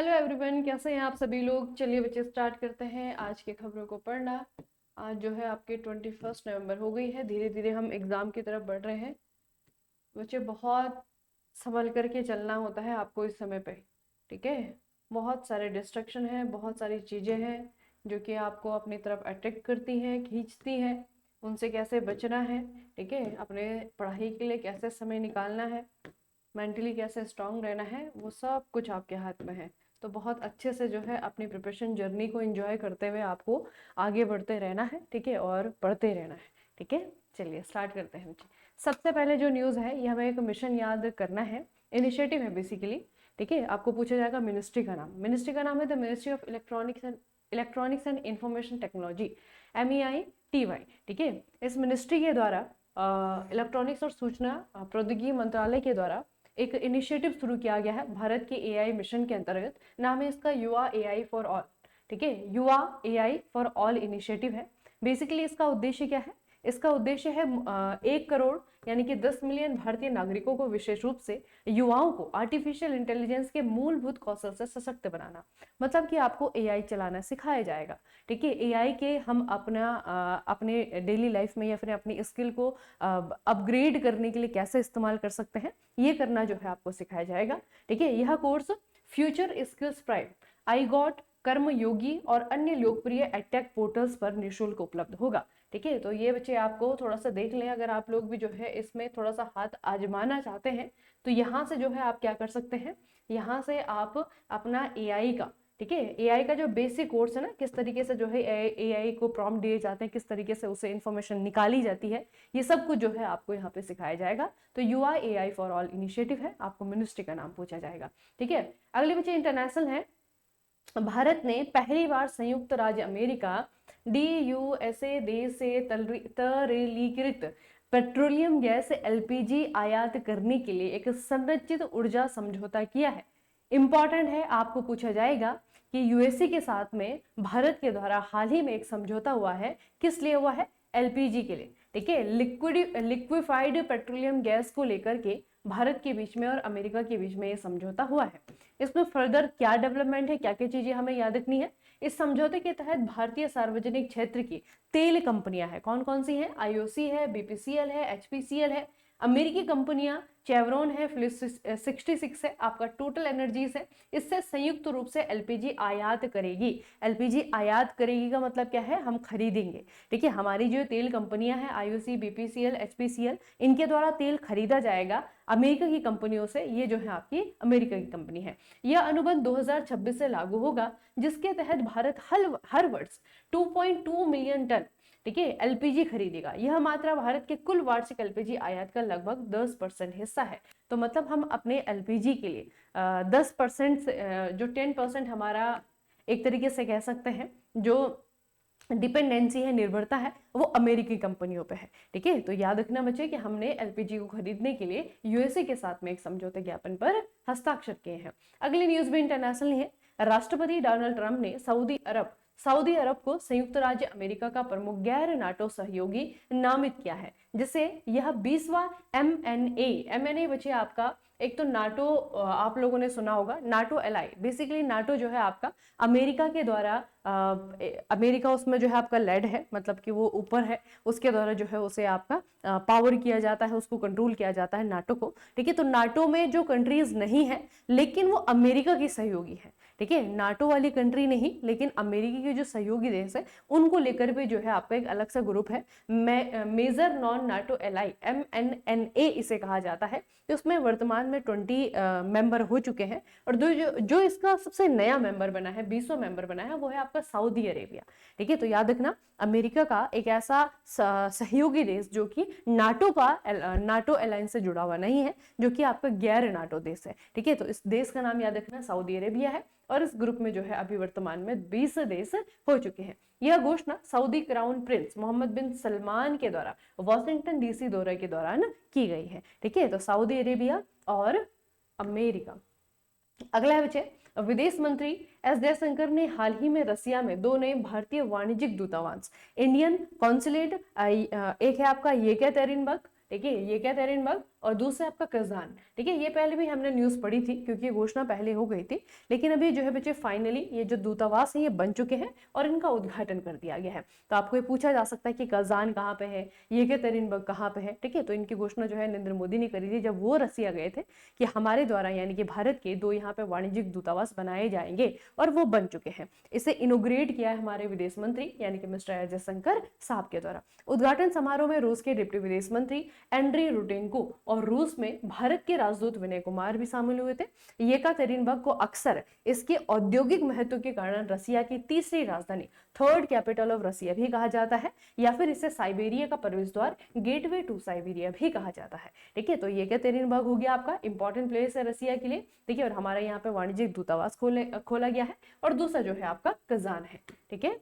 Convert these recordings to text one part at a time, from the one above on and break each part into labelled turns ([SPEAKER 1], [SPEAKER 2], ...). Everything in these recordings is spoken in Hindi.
[SPEAKER 1] हेलो एवरीवन, कैसे हैं आप सभी लोग। चलिए बच्चे स्टार्ट करते हैं आज की खबरों को पढ़ना। आज जो है आपकी 21 नवंबर हो गई है। धीरे धीरे हम एग्जाम की तरफ बढ़ रहे हैं। बच्चे बहुत संभल करके चलना होता है आपको इस समय पे, ठीक है। बहुत सारे डिस्ट्रक्शन हैं, बहुत सारी चीज़ें हैं जो कि आपको अपनी तरफ अट्रैक्ट करती हैं, खींचती हैं। उनसे कैसे बचना है, ठीक है। अपने पढ़ाई के लिए कैसे समय निकालना है, मेंटली कैसे स्ट्रांग रहना है, वो सब कुछ आपके हाथ में है। तो बहुत अच्छे से जो है अपनी प्रिपरेशन जर्नी को एंजॉय करते हुए आपको आगे बढ़ते रहना है, ठीक है, और पढ़ते रहना है, ठीक है। चलिए स्टार्ट करते हैं। सबसे पहले जो न्यूज़ है ये हमें एक मिशन याद करना है, इनिशिएटिव है बेसिकली, ठीक है। आपको पूछा जाएगा मिनिस्ट्री का नाम। मिनिस्ट्री का नाम है the ministry of electronics and information technology, MEITY, ठीक है। इस मिनिस्ट्री के द्वारा इलेक्ट्रॉनिक्स और सूचना प्रौद्योगिकी मंत्रालय के द्वारा एक इनिशिएटिव शुरू किया गया है भारत के AI मिशन के अंतर्गत। नाम है इसका युवा AI फॉर ऑल, ठीक है। युवा AI फॉर ऑल इनिशिएटिव है। बेसिकली इसका उद्देश्य क्या है? इसका उद्देश्य है 1 करोड़ यानी कि 10 मिलियन भारतीय नागरिकों को, विशेष रूप से युवाओं को, आर्टिफिशियल इंटेलिजेंस के मूलभूत कौशल से सशक्त बनाना। मतलब कि आपको AI चलाना सिखाया जाएगा, ठीक है। AI के हम अपने डेली लाइफ में या फिर अपनी स्किल को अपग्रेड करने के लिए कैसे इस्तेमाल कर सकते हैं, ये करना जो है आपको सिखाया जाएगा, ठीक है। यह course future skills prime, iGOT, Karmayogi और अन्य लोकप्रिय एडटेक पोर्टल्स पर निःशुल्क उपलब्ध होगा, ठीक है। तो ये बच्चे आपको थोड़ा सा देख लें, अगर आप लोग भी जो है इसमें थोड़ा सा हाथ आजमाना चाहते हैं तो यहाँ से जो है आप क्या कर सकते हैं, यहाँ से आप अपना AI का, ठीक है, AI का जो बेसिक कोर्स है ना, किस तरीके से जो है AI को प्रॉम्प्ट दिए जाते हैं, किस तरीके से उसे इंफॉर्मेशन निकाली जाती है, ये सब कुछ जो है आपको यहाँ पे सिखाया जाएगा। तो युवा AI फॉर ऑल इनिशिएटिव है, आपको मिनिस्ट्री का नाम पूछा जाएगा, ठीक है। अगले बच्चे इंटरनेशनल है। भारत ने पहली बार संयुक्त राज्य अमेरिका DUSA देश से तरलीकृत पेट्रोलियम गैस LPG आयात करने के लिए एक संरचित ऊर्जा समझौता किया है। इंपॉर्टेंट है, आपको पूछा जाएगा कि USA के साथ में भारत के द्वारा हाल ही में एक समझौता हुआ है। किस लिए हुआ है? LPG के लिए, ठीक है। लिक्विफाइड पेट्रोलियम गैस को लेकर के भारत के बीच में और अमेरिका के बीच में ये समझौता हुआ है। इसमें फर्दर क्या डेवलपमेंट है, क्या क्या चीजें हमें याद रखनी है। इस समझौते के तहत भारतीय सार्वजनिक क्षेत्र की तेल कंपनियां हैं, कौन कौन सी हैं? IOC है, BPCL है, HPCL है। अमेरिकी कंपनियां चेवरॉन है, फिलिप्स 66 है, आपका टोटल एनर्जीज है। इससे संयुक्त रूप से LPG आयात करेगी। LPG आयात करेगी का मतलब क्या है? हम खरीदेंगे, ठीक है। हमारी जो तेल कंपनियां हैं IOC, BPCL, HPCL, इनके द्वारा तेल खरीदा जाएगा अमेरिका की कंपनियों से। ये जो है आपकी अमेरिका की कंपनी है। यह अनुबंध 2026 से लागू होगा, जिसके तहत भारत हर वर्ष 2.2 मिलियन टन, ठीक है, LPG खरीदेगा। यह मात्रा भारत के कुल वार्षिक LPG आयात का लगभग 10% हिस्सा है। तो मतलब हम अपने LPG के लिए 10%, जो 10% हमारा एक तरीके से कह सकते हैं जो डिपेंडेंसी है, निर्भरता है, वो अमेरिकी कंपनियों पे है, ठीक है। तो याद रखना बच्चे कि हमने LPG को खरीदने के लिए USA के साथ में एक समझौते ज्ञापन पर हस्ताक्षर किए हैं। अगली न्यूज भी इंटरनेशनल है। राष्ट्रपति डोनाल्ड ट्रंप ने सऊदी अरब को संयुक्त राज्य अमेरिका का प्रमुख गैर नाटो सहयोगी नामित किया है, जिसे यह 20वां MNA बच्चे आपका, एक तो नाटो, आप लोगों ने सुना होगा नाटो एलाई। बेसिकली नाटो जो है आपका अमेरिका के द्वारा, अमेरिका उसमें जो है आपका लेड है, मतलब कि वो ऊपर है, उसके द्वारा जो है उसे आपका पावर किया जाता है, उसको कंट्रोल किया जाता है नाटो को, ठीक है। तो नाटो में जो कंट्रीज नहीं है लेकिन वो अमेरिका की सहयोगी है, ठीक है। नाटो वाली कंट्री नहीं, लेकिन अमेरिकी के जो सहयोगी देश है उनको लेकर भी जो है आपका एक अलग सा ग्रुप है, major non NATO ally, MNNA इसे कहा जाता है। तो उसमें वर्तमान में 20 मेंबर हो चुके हैं। और जो इसका सबसे नया मेंबर बना है, 20वां मेंबर बना है, वो है आपका सऊदी अरेबिया, ठीक है। तो याद रखना अमेरिका का एक ऐसा सहयोगी देश जो कि नाटो अलायंस से जुड़ा हुआ नहीं है, जो कि आपका गैर नाटो देश है, ठीक है। तो इस देश का नाम याद रखना सऊदी अरेबिया है। और इस ग्रुप में जो है अभी वर्तमान में 20 देश हो चुके हैं। यह घोषणा सऊदी क्राउन प्रिंस मोहम्मद बिन सलमान के द्वारा वॉशिंगटन DC दौरे के दौरान की गई है, ठीक है। तो सऊदी अरेबिया और अमेरिका। अगला है बच्चे, विदेश मंत्री S जयशंकर ने हाल ही में रसिया में 2 नए भारतीय वाणिज्यिक दूतावास, इंडियन कॉन्सुलेट, एक है आपका येकेतेरिनबर्ग, ठीक है, येकेतेरिनबर्ग, और दूसरा आपका कजान। ठीक है, ये पहले भी हमने न्यूज़ पढ़ी थी क्योंकि ये घोषणा पहले हो गई थी, लेकिन अभी जो है बच्चे फाइनली ये जो दूतावास है ये बन चुके हैं और इनका उद्घाटन कर दिया गया है। तो आपको ये पूछा जा सकता है कि कजान कहाँ पे है, येकेतेरिनबर्ग कहाँ पे है। ठीक है, तो इनकी घोषणा जो है नरेंद्र मोदी ने करी थी जब वो रसिया गए थे कि हमारे द्वारा यानी कि भारत के 2 यहाँ पे वाणिज्यिक दूतावास बनाए जाएंगे, और वो बन चुके हैं। इसे इनोग्रेट किया है हमारे विदेश मंत्री यानी कि मिस्टर एस जयशंकर साहब के द्वारा। उद्घाटन समारोह में रूस के डिप्टी विदेश मंत्री एंड्री रुडेंको और रूस में भारत के राजदूत विनय कुमार भी शामिल हुए थे। येकातेरिनबर्ग को अक्सर इसके औद्योगिक महत्व के कारण रसिया की तीसरी राजधानी, थर्ड कैपिटल ऑफ रसिया भी कहा जाता है, या फिर इसे साइबेरिया का प्रवेश द्वार, गेटवे टू साइबेरिया भी कहा जाता है। ठीक है, तो येकातेरिनबर्ग हो गया आपका इंपॉर्टेंट प्लेस है रसिया के लिए। ठीक है, और हमारे यहाँ पे वाणिज्यिक दूतावास खोला गया है। और दूसरा जो है आपका कजान है। ठीक है,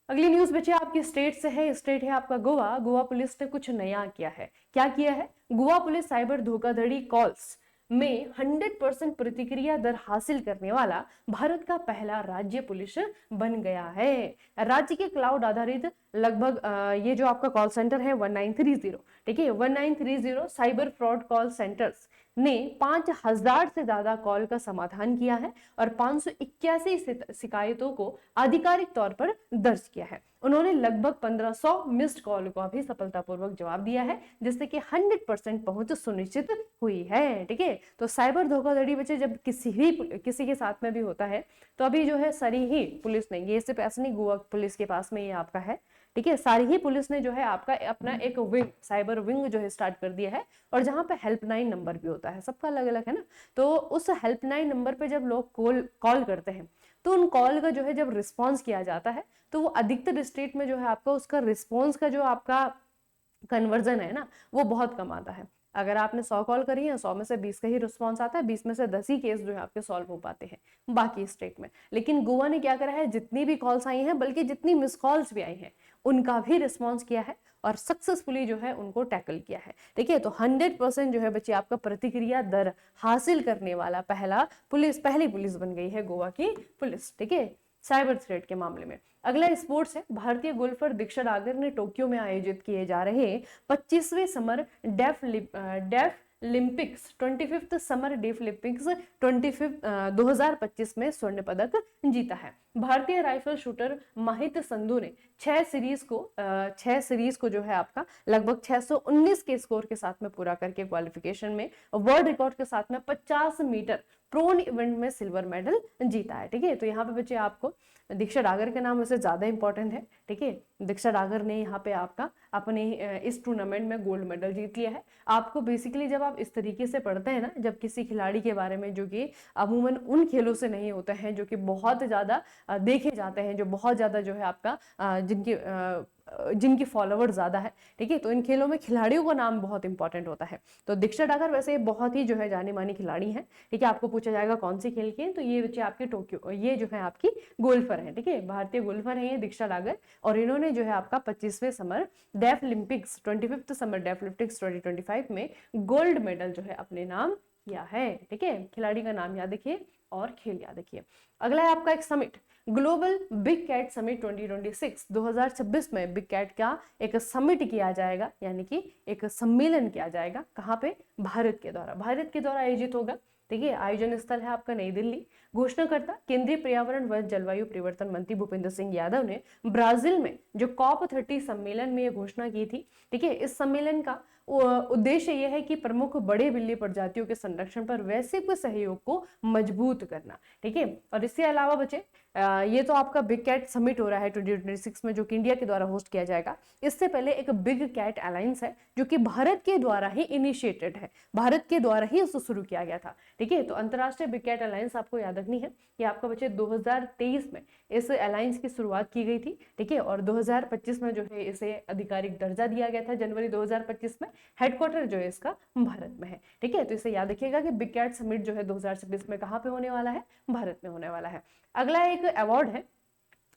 [SPEAKER 1] अगली न्यूज बच्चे आपकी स्टेट से है। स्टेट है आपका गोवा। गोवा पुलिस ने कुछ नया किया है। क्या किया है? गोवा पुलिस साइबर धोखाधड़ी कॉल्स में 100% प्रतिक्रिया दर हासिल करने वाला भारत का पहला राज्य पुलिस बन गया है। राज्य के क्लाउड आधारित लगभग ये जो आपका कॉल सेंटर है 1930, ठीक है, 1930 साइबर फ्रॉड कॉल सेंटर्स ने 5000 से ज्यादा कॉल का समाधान किया है और 581 शिकायतों को आधिकारिक तौर पर दर्ज किया है। उन्होंने लगभग 1500 मिस्ड कॉल को भी सफलतापूर्वक जवाब दिया है, जिससे कि 100% पहुंच सुनिश्चित हुई है। ठीक है, तो साइबर धोखाधड़ी बच्चे जब किसी के साथ में भी होता है, तो अभी जो है सारी ही पुलिस ने, ये सिर्फ ऐसा नहीं गोवा पुलिस के पास में ये आपका है, ठीक है, सारी ही पुलिस ने जो है आपका अपना एक विंग, साइबर विंग जो है स्टार्ट कर दिया है। और जहां पे हेल्पलाइन नंबर भी होता है, सबका अलग अलग है ना, तो उस हेल्पलाइन नंबर पे जब लोग कॉल करते हैं, तो उन कॉल का जो है जब रिस्पॉन्स किया जाता है, तो वो अधिकतर स्टेट में जो है आपका उसका रिस्पॉन्स का जो आपका कन्वर्जन है ना, वो बहुत कम आता है। अगर आपने 100 कॉल करी है, 100 में से 20 का ही रिस्पॉन्स आता है, 20 में से 10 ही केस जो है आपके सॉल्व हो पाते हैं बाकी स्टेट में। लेकिन गोवा ने क्या करा है, जितनी भी कॉल्स आई हैं, बल्कि जितनी मिस कॉल्स भी आई हैं, उनका भी रिस्पॉन्स किया है और सक्सेसफुली जो है उनको टैकल किया है। ठीक है, तो 100% जो है बच्चे आपका प्रतिक्रिया दर हासिल करने वाला पहली पुलिस बन गई है गोवा की पुलिस। ठीक है, साइबर थ्रेट के मामले में। अगला स्पोर्ट्स है। भारतीय गोल्फर दीक्षा डागर ने टोक्यो में आयोजित किए जा रहे 25वें summer deaf Olympics 25th summer deaf Olympics 2025 में स्वर्ण पदक जीता है। भारतीय राइफल शूटर महित संधू ने 6 सीरीज को जो है आपका लगभग 619 के स्कोर के साथ में पूरा करके क्वालिफिकेशन में वर्ल्ड रिकॉर्ड के साथ में 50 मीटर प्रोन इवेंट में सिल्वर मेडल जीता है। ठीक है, तो यहाँ पे बच्चे आपको दीक्षा डागर का नाम वैसे ज्यादा इंपॉर्टेंट है। ठीक है, दीक्षा डागर ने यहाँ पे आपका अपने इस टूर्नामेंट में गोल्ड मेडल जीत लिया है। आपको बेसिकली जब आप इस तरीके से पढ़ते हैं ना, जब किसी खिलाड़ी के बारे में जो कि अमूमन उन खेलों से नहीं होते हैं जो कि बहुत ज्यादा देखे जाते हैं, जो बहुत ज्यादा जो है आपका जिनकी फॉलोवर ज्यादा है, ठीक है, तो इन खेलों में खिलाड़ियों का नाम बहुत इंपॉर्टेंट होता है। तो दीक्षा डागर वैसे बहुत ही जो है जानी मानी खिलाड़ी है। ठीक है, आपको पूछा जाएगा कौन सी खेल की है, तो ये बच्चे आपके टोक्यो, ये जो है आपकी गोल्फर है। ठीक है, भारतीय गोल्फर है ये दीक्षा डागर, और इन्होंने जो है आपका 25वें summer deaf Olympics 25th summer deaf Olympics 2025 में गोल्ड मेडल जो है अपने नाम किया है। ठीक है, खिलाड़ी का नाम याद रखिए और खेल याद रखिए। अगला है आपका एक summit, global big cat summit 2026 में बिग कैट का एक समिट किया जाएगा, यानी कि एक सम्मेलन किया जाएगा। कहाँ पे? भारत के द्वारा आयोजित होगा। ठीक है, आयोजन स्थल है आपका नई दिल्ली। घोषणाकर्ता केंद्रीय पर्यावरण व जलवायु परिवर्तन मंत्री भूपेंद्र सिंह यादव ने ब्राजील में जो COP30 सम्मेलन में यह घोषणा की थी। ठीक है, इस सम्मेलन का उद्देश्य यह है कि प्रमुख बड़े बिल्ली प्रजातियों के संरक्षण पर वैश्विक सहयोग को मजबूत करना। ठीक है, और इसके अलावा बच्चे ये तो आपका बिग कैट समिट हो रहा है 2026 में, जो कि इंडिया के द्वारा होस्ट किया जाएगा। इससे पहले एक बिग कैट अलायंस है जो कि भारत के द्वारा ही इनिशिएटेड है, भारत के द्वारा ही उसको शुरू किया गया था। ठीक है, तो अंतरराष्ट्रीय बिग कैट अलायंस आपको याद रखनी है कि आपका बच्चे 2023 में इस अलायंस की शुरुआत की गई थी। ठीक है, और 2025 में जो है इसे आधिकारिक दर्जा दिया गया था जनवरी 2025 में। हेडक्वार्टर जो है इसका भारत में है। ठीक है, तो इसे याद रखिएगा कि बिग कैट समिट जो है 2026 में कहाँ पे होने वाला है? भारत में होने वाला है। अगला एक अवार्ड है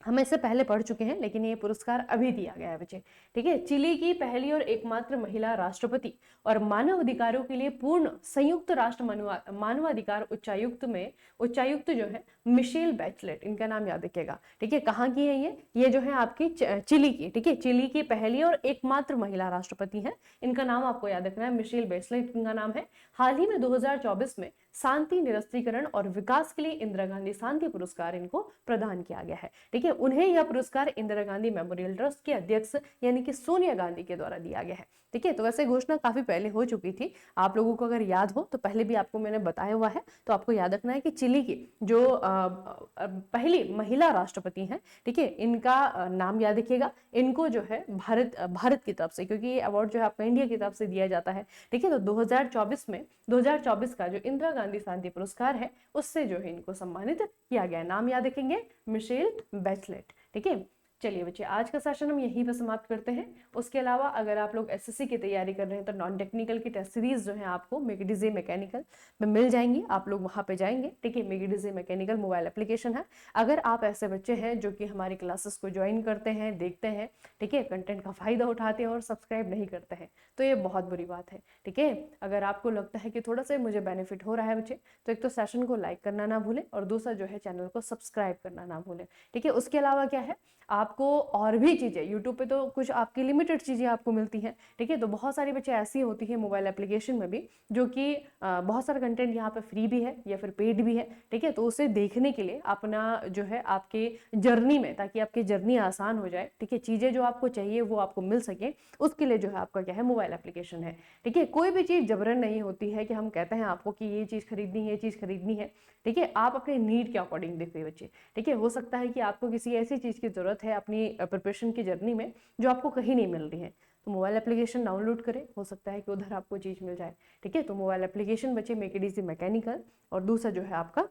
[SPEAKER 1] हम इससे पहले पढ़ चुके हैं, लेकिन ये पुरस्कार अभी दिया गया है बच्चे। ठीक है, चिली की पहली और एकमात्र महिला राष्ट्रपति और मानव अधिकारों के लिए पूर्ण संयुक्त राष्ट्र मानवाधिकार उच्चायुक्त जो है मिशेल बैचलेट, इनका नाम याद रखिएगा। ठीक है, कहाँ की है ये जो है आपकी चिली की। ठीक है, चिली की पहली और एकमात्र महिला राष्ट्रपति है, इनका नाम आपको याद रखना है, मिशेल बैचलेट इनका नाम है। हाल ही में 2024 में शांति, निरस्त्रीकरण और विकास के लिए इंदिरा गांधी शांति पुरस्कार इनको प्रदान किया गया है। ठीक है, उन्हें यह पुरस्कार इंदिरा गांधी मेमोरियल ट्रस्ट के अध्यक्ष यानी कि सोनिया गांधी के द्वारा दिया गया है। ठीक है, तो वैसे घोषणा काफी पहले हो चुकी थी, आप लोगों को अगर याद हो तो पहले भी आपको मैंने बताया हुआ है। तो आपको याद रखना है कि चिली की जो पहली महिला राष्ट्रपति हैं, ठीक है, इनका नाम याद रखिएगा। इनको जो है भारत की तरफ से, क्योंकि ये अवार्ड जो है आपको इंडिया की तरफ से दिया जाता है। ठीक है, तो 2024 का जो इंदिरा गांधी शांति पुरस्कार है उससे जो है इनको सम्मानित किया गया। नाम याद रखेंगे, मिशेल बैचलेट। ठीक है, चलिए बच्चे, आज का सेशन हम यहीं पर समाप्त करते हैं। उसके अलावा अगर आप लोग एसएससी की तैयारी कर रहे हैं तो नॉन टेक्निकल की टेस्ट सीरीज जो है आपको मेकेडीजे मैकेनिकल में मिल जाएंगी, आप लोग वहां पे जाएंगे। ठीक है, मेकेडीजे मैकेनिकल मोबाइल एप्लीकेशन है। अगर आप ऐसे बच्चे हैं जो कि हमारी क्लासेस को ज्वाइन करते हैं, देखते हैं, ठीक है, कंटेंट का फायदा उठाते हैं और सब्सक्राइब नहीं करते हैं, तो ये बहुत बुरी बात है। ठीक है, अगर आपको लगता है कि थोड़ा सा मुझे बेनिफिट हो रहा है बच्चे, तो एक तो सेशन को लाइक करना ना भूलें और दूसरा जो है चैनल को सब्सक्राइब करना ना भूलें। ठीक है, उसके अलावा क्या है, आपको और भी चीजें यूट्यूब पे तो कुछ आपकी लिमिटेड चीजें आपको मिलती हैं। ठीक है, तो बहुत सारी बच्चे ऐसी होती है मोबाइल एप्लीकेशन में भी जो कि बहुत सारा कंटेंट यहाँ पे फ्री भी है या फिर पेड भी है। ठीक है, तो उसे देखने के लिए अपना जो है आपके जर्नी में, ताकि आपकी जर्नी आसान हो जाए, ठीक है, चीजें जो आपको चाहिए वो आपको मिल सके, उसके लिए जो है आपका क्या है मोबाइल एप्लीकेशन है। ठीक है, कोई भी चीज जबरन नहीं होती है कि हम कहते हैं आपको कि ये चीज खरीदनी है, ये चीज खरीदनी है। ठीक है, आप अपने नीड के अकॉर्डिंग देखिए बच्चे। ठीक है, हो सकता है कि आपको किसी ऐसी चीज की जरूरत है अपनी प्रिपरेशन की जर्नी में जो आपको कहीं नहीं मिल रही है, तो मोबाइल एप्लीकेशन डाउनलोड करें, हो सकता है कि उधर आपको चीज मिल जाए। ठीक है, तो मोबाइल एप्लीकेशन बच्चे मेक इट इजी मैकेनिकल, और दूसरा जो है आपका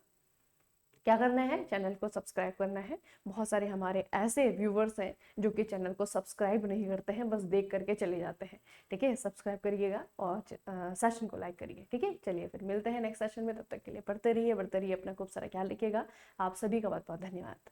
[SPEAKER 1] क्या करना है, चैनल को सब्सक्राइब करना है। बहुत सारे हमारे ऐसे व्यूवर्स हैं जो कि चैनल को सब्सक्राइब नहीं करते हैं, बस देख करके चले जाते हैं। ठीक है, सब्सक्राइब करिएगा और सेशन को लाइक करिए। ठीक है, चलिए फिर मिलते हैं नेक्स्ट सेशन में, तब तक के लिए पढ़ते रहिए, बढ़ते रहिए, अपना खूब सारा ख्याल रखिएगा। आप सभी का बहुत बहुत धन्यवाद।